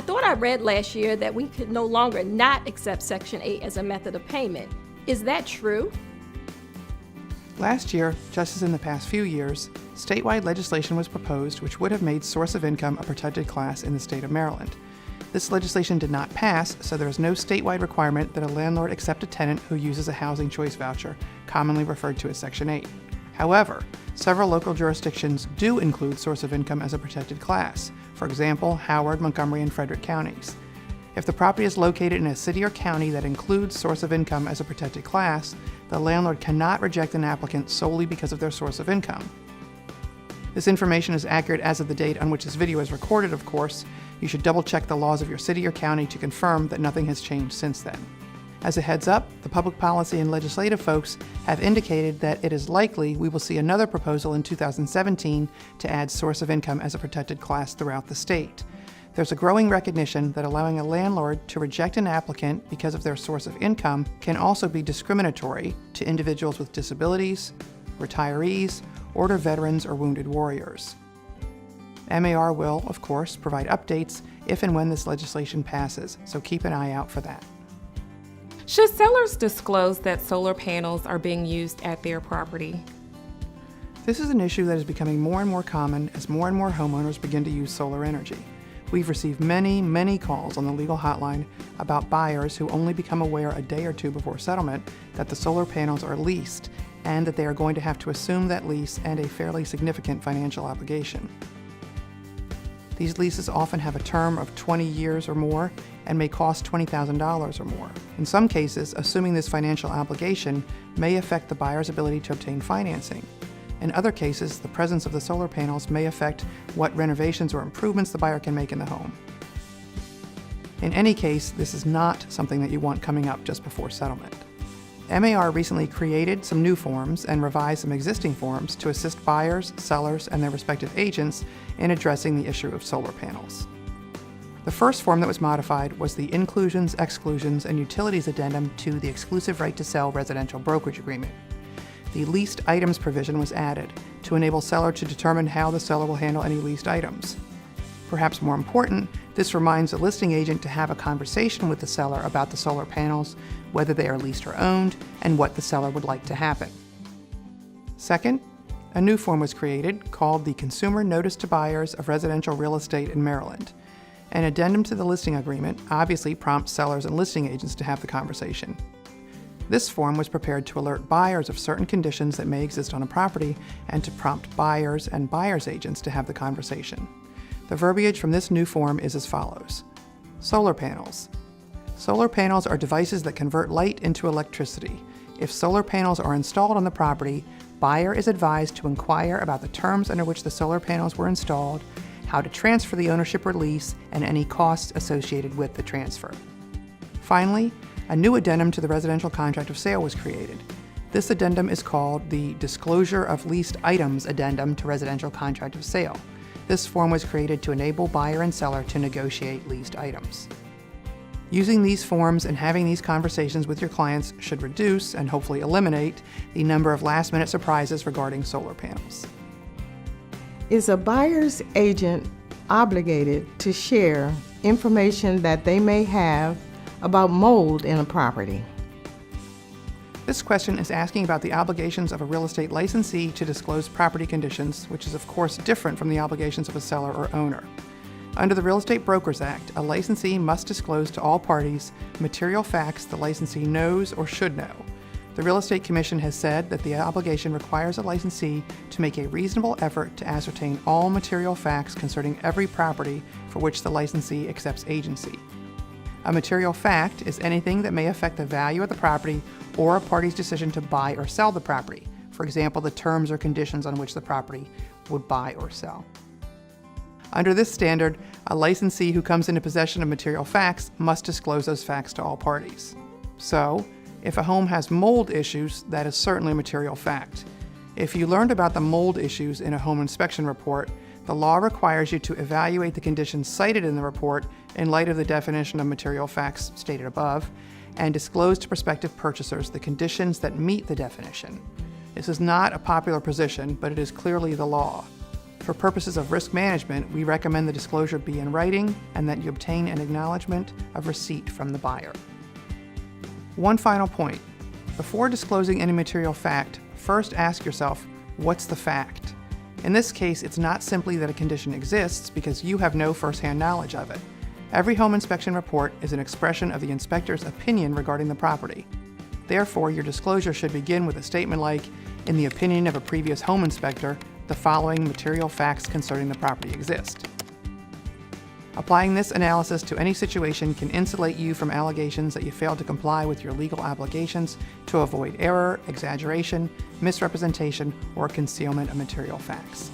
thought I read last year that we could no longer not accept Section 8 as a method of payment. Is that true? Last year, just as in the past few years, statewide legislation was proposed which would have made source of income a protected class in the state of Maryland. This legislation did not pass, so there is no statewide requirement that a landlord accept a tenant who uses a housing choice voucher, commonly referred to as Section 8. However, several local jurisdictions do include source of income as a protected class, for example, Howard, Montgomery, and Frederick counties. If the property is located in a city or county that includes source of income as a protected class, the landlord cannot reject an applicant solely because of their source of income. This information is accurate as of the date on which this video is recorded, of course. You should double-check the laws of your city or county to confirm that nothing has changed since then. As a heads up, the public policy and legislative folks have indicated that it is likely we will see another proposal in 2017 to add source of income as a protected class throughout the state. There's a growing recognition that allowing a landlord to reject an applicant because of their source of income can also be discriminatory to individuals with disabilities, retirees, or to veterans or wounded warriors. MAR will, of course, provide updates if and when this legislation passes, so keep an eye out for that. Should sellers disclose that solar panels are being used at their property? This is an issue that is becoming more and more common as more and more homeowners begin to use solar energy. We've received many calls on the legal hotline about buyers who only become aware a day or two before settlement that the solar panels are leased and that they are going to have to assume that lease and a fairly significant financial obligation. These leases often have a term of 20 years or more and may cost $20,000 or more. In some cases, assuming this financial obligation may affect the buyer's ability to obtain financing. In other cases, the presence of the solar panels may affect what renovations or improvements the buyer can make in the home. In any case, this is not something that you want coming up just before settlement. MAR recently created some new forms and revised some existing forms to assist buyers, sellers, and their respective agents in addressing the issue of solar panels. The first form that was modified was the Inclusions, Exclusions, and Utilities Addendum to the Exclusive Right to Sell Residential Brokerage Agreement. The leased items provision was added to enable seller to determine how the seller will handle any leased items. Perhaps more important, this reminds the listing agent to have a conversation with the seller about the solar panels, whether they are leased or owned, and what the seller would like to happen. Second, a new form was created called the Consumer Notice to Buyers of Residential Real Estate in Maryland. An addendum to the listing agreement obviously prompts sellers and listing agents to have the conversation. This form was prepared to alert buyers of certain conditions that may exist on a property and to prompt buyers and buyers' agents to have the conversation. The verbiage from this new form is as follows. Solar panels. Solar panels are devices that convert light into electricity. If solar panels are installed on the property, buyer is advised to inquire about the terms under which the solar panels were installed, how to transfer the ownership or lease, and any costs associated with the transfer. Finally, a new addendum to the residential contract of sale was created. This addendum is called the Disclosure of Leased Items Addendum to Residential Contract of Sale. This form was created to enable buyer and seller to negotiate leased items. Using these forms and having these conversations with your clients should reduce and hopefully eliminate the number of last-minute surprises regarding solar panels. Is a buyer's agent obligated to share information that they may have about mold in a property? This question is asking about the obligations of a real estate licensee to disclose property conditions, which is of course different from the obligations of a seller or owner. Under the Real Estate Brokers Act, a licensee must disclose to all parties material facts the licensee knows or should know. The Real Estate Commission has said that the obligation requires a licensee to make a reasonable effort to ascertain all material facts concerning every property for which the licensee accepts agency. A material fact is anything that may affect the value of the property or a party's decision to buy or sell the property. For example, the terms or conditions on which the property would buy or sell. Under this standard, a licensee who comes into possession of material facts must disclose those facts to all parties. So, if a home has mold issues, that is certainly a material fact. If you learned about the mold issues in a home inspection report, the law requires you to evaluate the conditions cited in the report in light of the definition of material facts stated above, and disclose to prospective purchasers the conditions that meet the definition. This is not a popular position, but it is clearly the law. For purposes of risk management, we recommend the disclosure be in writing and that you obtain an acknowledgement of receipt from the buyer. One final point. Before disclosing any material fact, first ask yourself, what's the fact? In this case, it's not simply that a condition exists because you have no first-hand knowledge of it. Every home inspection report is an expression of the inspector's opinion regarding the property. Therefore, your disclosure should begin with a statement like, in the opinion of a previous home inspector, the following material facts concerning the property exist. Applying this analysis to any situation can insulate you from allegations that you failed to comply with your legal obligations to avoid error, exaggeration, misrepresentation, or concealment of material facts.